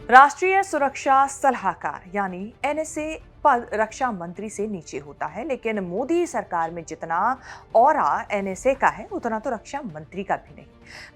राष्ट्रीय सुरक्षा सलाहकार यानी एनएसए पद रक्षा मंत्री से नीचे होता है, लेकिन मोदी सरकार में जितना ऑरा एनएसए का है उतना तो रक्षा मंत्री का भी नहीं।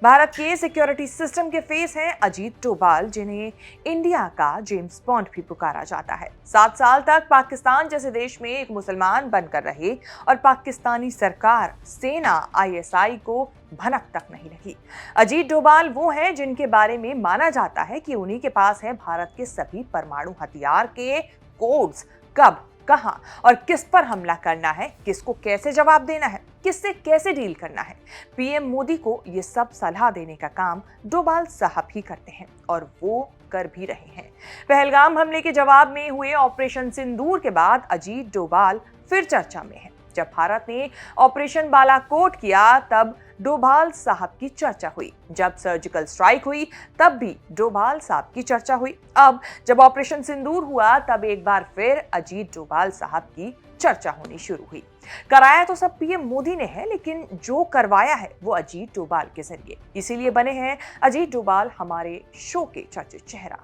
भारत के सिक्योरिटी सिस्टम के फेस हैं अजीत डोभाल, जिन्हें इंडिया का जेम्स बॉन्ड भी पुकारा जाता है। 7 साल तक पाकिस्तान जैसे देश में एक मुसलमान बनकर रहे और पाकिस्तानी सरकार, सेना, आईएसआई को भनक तक नहीं लगी। अजीत डोभाल वो हैं जिनके बारे में माना जाता है कि उन्हीं के पास है भारत के सभी परमाणु हथियार के कोड्स। कब, कहां और किस पर हमला करना है, किसको कैसे जवाब देना है, किससे कैसे डील करना है, पीएम मोदी को ये सब सलाह देने का काम डोभाल साहब ही करते हैं और वो कर भी रहे हैं। पहलगाम हमले के जवाब में हुए ऑपरेशन सिंदूर के बाद अजीत डोभाल फिर चर्चा में है। जब भारत ने ऑपरेशन बालाकोट किया तब डोभाल साहब की चर्चा हुई। जब सर्जिकल स्ट्राइक हुई तब भी डोभाल साहब की चर्चा हुई। अब जब ऑपरेशन सिंदूर हुआ तब एक बार फिर अजीत डोभाल साहब की चर्चा होनी शुरू हुई। कराया तो सब पीएम मोदी ने है, लेकिन जो करवाया है वो अजीत डोभाल के जरिए। इसीलिए बने हैं अजीत डोभाल हमारे शो के चर्चित चेहरा।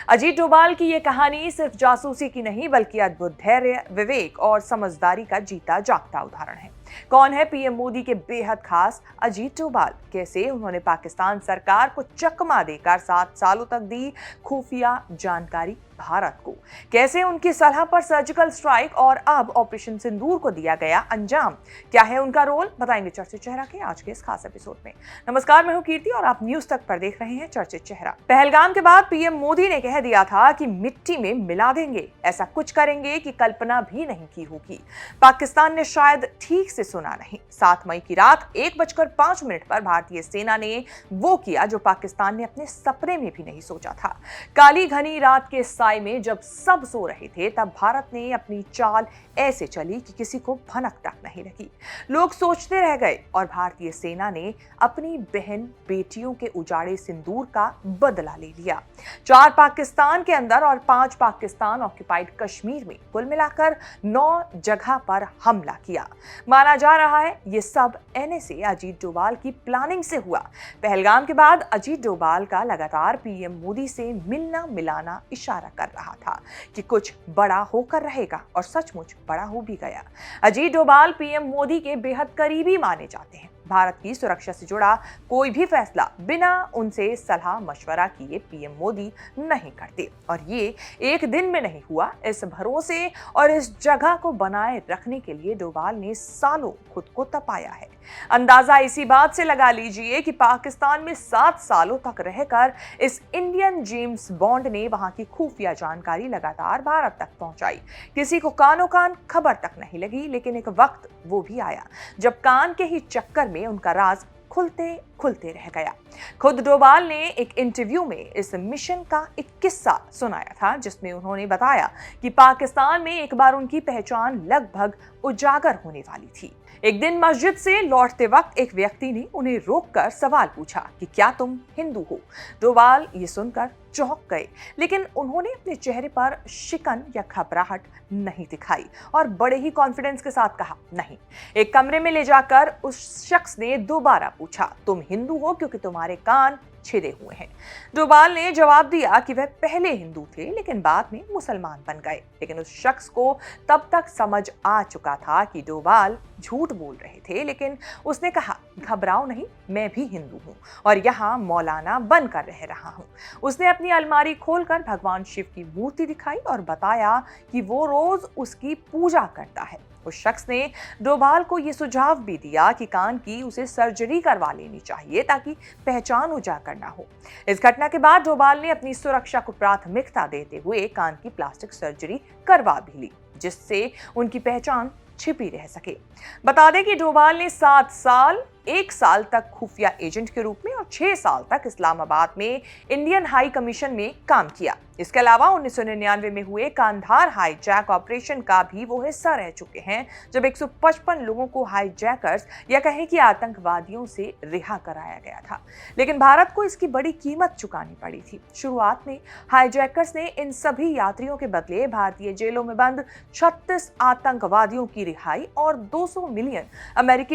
अजीत डोभाल की ये कहानी सिर्फ जासूसी की नहीं, बल्कि अद्भुत धैर्य, विवेक और समझदारी का जीता जागता उदाहरण है। कौन है पीएम मोदी के बेहद खास अजीत डोभाल? कैसे उन्होंने पाकिस्तान सरकार को चकमा देकर 7 सालों तक दी खुफिया जानकारी भारत को? कैसे उनकी सलाह पर सर्जिकल स्ट्राइक और अब ऑपरेशन सिंदूर को दिया गया अंजाम? क्या है उनका रोल, बताएंगे चर्चित चेहरा के आज के इस खास एपिसोड में। नमस्कार, मैं हूं कीर्ति और आप न्यूज तक पर देख रहे हैं चर्चित चेहरा। पहलगाम के बाद पीएम मोदी ने कह दिया था कि मिट्टी में मिला देंगे, ऐसा कुछ करेंगे कि कल्पना भी नहीं की होगी। पाकिस्तान ने शायद ठीक से सुना नहीं। 7 मई की रात 1:05 पर भारतीय सेना ने वो किया जो पाकिस्तान ने अपने सपने में भी नहीं सोचा था। काली घनी रात के साय में जब सब सो रहे थे तब भारत ने अपनी चाल ऐसे चली कि किसी को भनक तक नहीं लगी। लोग सोचते रह गए और भारतीय सेना ने अपनी बहन बेटियों के उजाड़े सिंदूर का बदला ले लिया। 4 पाकिस्तान के अंदर और 5 पाकिस्तान ऑक्युपाइड कश्मीर में कुल मिलाकर 9 जगह पर हमला किया। माना जा रहा है ये सब एनएसए अजीत डोभाल की प्लानिंग से हुआ। पहलगाम के बाद अजीत डोभाल का लगातार पीएम मोदी से मिलना मिलाना इशारा कर रहा था कि कुछ बड़ा होकर रहेगा और सचमुच बड़ा हो भी गया। अजीत डोभाल पीएम मोदी के बेहद करीबी माने जाते हैं। भारत की सुरक्षा से जुड़ा कोई भी फैसला बिना उनसे सलाह मशवरा किए पीएम मोदी नहीं करते, और ये एक दिन में नहीं हुआ। इस भरोसे और इस जगह को बनाए रखने के लिए डोभाल ने सालों खुद को तपाया है। अंदाजा इसी बात से लगा लीजिए कि पाकिस्तान में 7 सालों तक रहकर इस इंडियन जेम्स बॉन्ड ने वहां की खुफिया जानकारी लगातार भारत तक पहुंचाई। किसी को कानों कान खबर तक नहीं लगी, लेकिन एक वक्त वो भी आया जब कान के ही चक्कर में उनका राज खुलते खुलते रह गया। खुद डोभाल ने एक इंटरव्यू में इस मिशन का एक किस्सा सुनाया था, जिसमें उन्होंने बताया कि पाकिस्तान में एक बार उनकी पहचान लगभग उजागर होने वाली थी। एक दिन मस्जिद से लौटते वक्त एक व्यक्ति ने उन्हें रोककर सवाल पूछा कि क्या तुम हिंदू हो? डोभाल ये सुनकर चौंक गए, लेकिन उन्होंने अपने चेहरे पर शिकन या घबराहट नहीं दिखाई और बड़े ही कॉन्फिडेंस के साथ कहा, नहीं। एक कमरे में ले जाकर उस शख्स ने दोबारा पूछा, तुम हिंदू हो क्योंकि तुम्हारे कान छिदे हुए हैं? डोभाल ने जवाब दिया कि वह पहले हिंदू थे लेकिन बाद में मुसलमान बन गए। लेकिन उस शख्स को तब तक समझ आ चुका था कि डोभाल झूठ बोल रहे थे, लेकिन उसने कहा, घबराओ नहीं, मैं भी हिंदू हूँ और यहाँ मौलाना बनकर रह रहा हूँ। उसने अपनी अलमारी खोलकर भगवान शिव की मूर्ति दिखाई और बताया कि वो रोज उसकी पूजा करता है। उस शख्स ने डोभाल को यह सुझाव भी दिया कि कान की उसे सर्जरी करवा लेनी चाहिए ताकि पहचान उजागर ना हो। इस घटना के बाद डोभाल ने अपनी सुरक्षा को प्राथमिकता देते हुए कान की प्लास्टिक सर्जरी करवा भी ली, जिससे उनकी पहचान छिपी रह सके। बता दें कि डोभाल ने 7 साल 1 साल तक खुफिया एजेंट के रूप में और 6 साल तक इस्लामाबाद में इंडियन हाई कमीशन में काम किया। इसके अलावा 1999 में हुए कांधार हाईजैक ऑपरेशन का भी वो हिस्सा रह चुके हैं, जब 155 लोगों को हाईजैकर्स या कहें कि आतंकवादियों से रिहा कराया गया था। लेकिन भारत को इसकी बड़ी कीमत चुकानी पड़ी थी। शुरुआत में हाईजैकर्स ने इन सभी यात्रियों के बदले भारतीय जेलों में बंद 36 आतंकवादियों की रिहाई और $200 मिलियन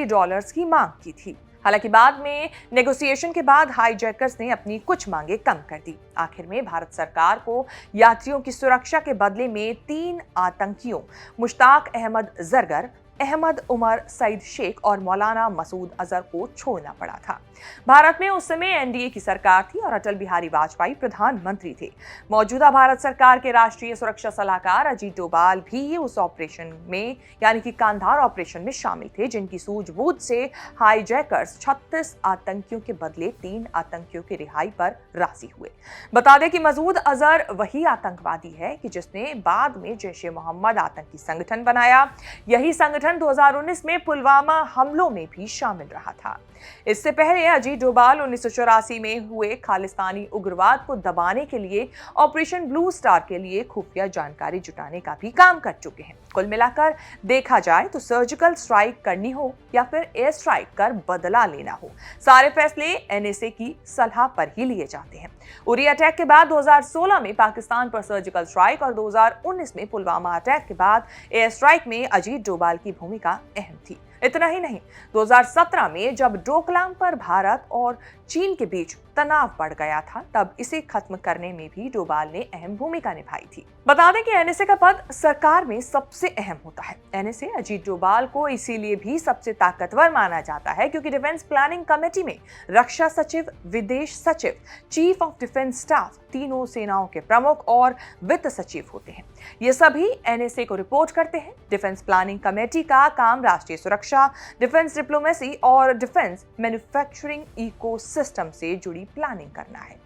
की मांग की थी। हालांकि बाद में नेगोशिएशन के बाद हाईजैकर्स ने अपनी कुछ मांगे कम कर दी। आखिर में भारत सरकार को यात्रियों की सुरक्षा के बदले में 3 आतंकियों मुश्ताक अहमद जरगर, अहमद उमर सईद शेख और मौलाना मसूद अजहर को छोड़ना पड़ा था। भारत में उस समय एनडीए की सरकार थी और अटल बिहारी वाजपेयी प्रधानमंत्री थे। मौजूदा भारत सरकार के राष्ट्रीय सुरक्षा सलाहकार अजीत डोभाल भी उस ऑपरेशन में यानी कि कांधार ऑपरेशन में शामिल थे, जिनकी सूझबूझ से हाईजैकर्स 36 आतंकियों के बदले 3 आतंकियों की रिहाई पर राजी हुए। बता दें कि मसूद अजहर वही आतंकवादी है कि जिसने बाद में जैश-ए-मोहम्मद आतंकी संगठन बनाया। यही संगठन 2019 में पुलवामा हमलों में भी शामिल रहा था। इससे पहले अजीत डोभाल 1984 में हुए खालिस्तानी उग्रवाद को दबाने के लिए ऑपरेशन ब्लू स्टार के लिए खुफिया जानकारी जुटाने का भी काम कर चुके हैं। कुल मिलाकर देखा जाए तो सर्जिकल स्ट्राइक करनी हो या फिर एयर स्ट्राइक कर बदला लेना हो, सारे फैसले एनएसए की सलाह पर ही लिए जाते हैं। उरी अटैक के बाद 2016 में पाकिस्तान पर सर्जिकल स्ट्राइक और 2019 में पुलवामा अटैक के बाद एयर स्ट्राइक में अजीत डोभाल की भूमिका अहम थी। इतना ही नहीं, 2017 में जब डोकलाम पर भारत और चीन के बीच तनाव बढ़ गया था, तब इसे खत्म करने में भी डोभाल ने अहम भूमिका निभाई थी। बता दें कि एनएसए का पद सरकार में सबसे अहम होता है। एनएसए अजीत डोभाल को इसीलिए भी सबसे ताकतवर माना जाता है क्योंकि डिफेंस प्लानिंग कमेटी में रक्षा सचिव, विदेश सचिव, चीफ ऑफ डिफेंस स्टाफ, तीनों सेनाओं के प्रमुख और वित्त सचिव होते हैं। ये सभी एनएसए को रिपोर्ट करते हैं। डिफेंस प्लानिंग कमेटी का काम राष्ट्रीय सुरक्षा, डिफेंस डिप्लोमेसी और डिफेंस मैन्युफैक्चरिंग इकोसिस्टम से जुड़ी प्लानिंग करना है।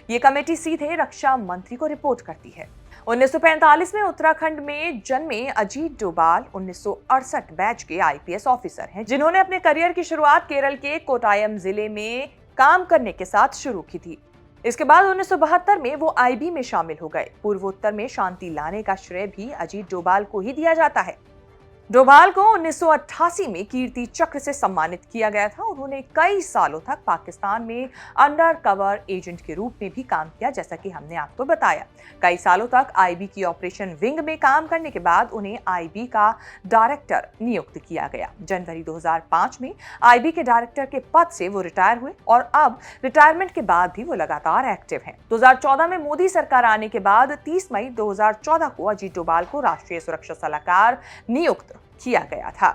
ये कमेटी सीधे रक्षा मंत्री को रिपोर्ट करती है। 1945 में उत्तराखंड में जन्मे अजीत डोभाल 1968 बैच के आईपीएस ऑफिसर हैं, जिन्होंने अपने करियर की शुरुआत केरल के कोटायम जिले में काम करने के साथ शुरू की थी। इसके बाद 1972 में वो आईबी में शामिल हो गए। पूर्वोत्तर में शांति लाने का श्रेय भी अजीत डोभाल को ही दिया जाता है। डोभाल को 1988 में कीर्ति चक्र से सम्मानित किया गया था। उन्होंने कई सालों तक पाकिस्तान में अंडर कवर एजेंट के रूप में भी काम किया, जैसा कि हमने आपको बताया। कई सालों तक आईबी की ऑपरेशन विंग में काम करने के बाद उन्हें आईबी का डायरेक्टर नियुक्त किया गया। जनवरी 2005 में आईबी के डायरेक्टर के पद से वो रिटायर हुए और अब रिटायरमेंट के बाद भी वो लगातार एक्टिव हैं। 2014 में मोदी सरकार आने के बाद 30 मई 2014 को अजीत डोभाल को राष्ट्रीय सुरक्षा सलाहकार नियुक्त किया गया था।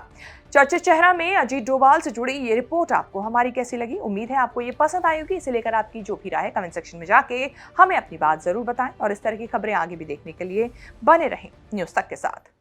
चर्चित चेहरा में अजीत डोभाल से जुड़ी ये रिपोर्ट आपको हमारी कैसी लगी? उम्मीद है आपको ये पसंद आई होगी। इसे लेकर आपकी जो भी राय है कमेंट सेक्शन में जाके हमें अपनी बात जरूर बताएं और इस तरह की खबरें आगे भी देखने के लिए बने रहें न्यूज़ तक के साथ।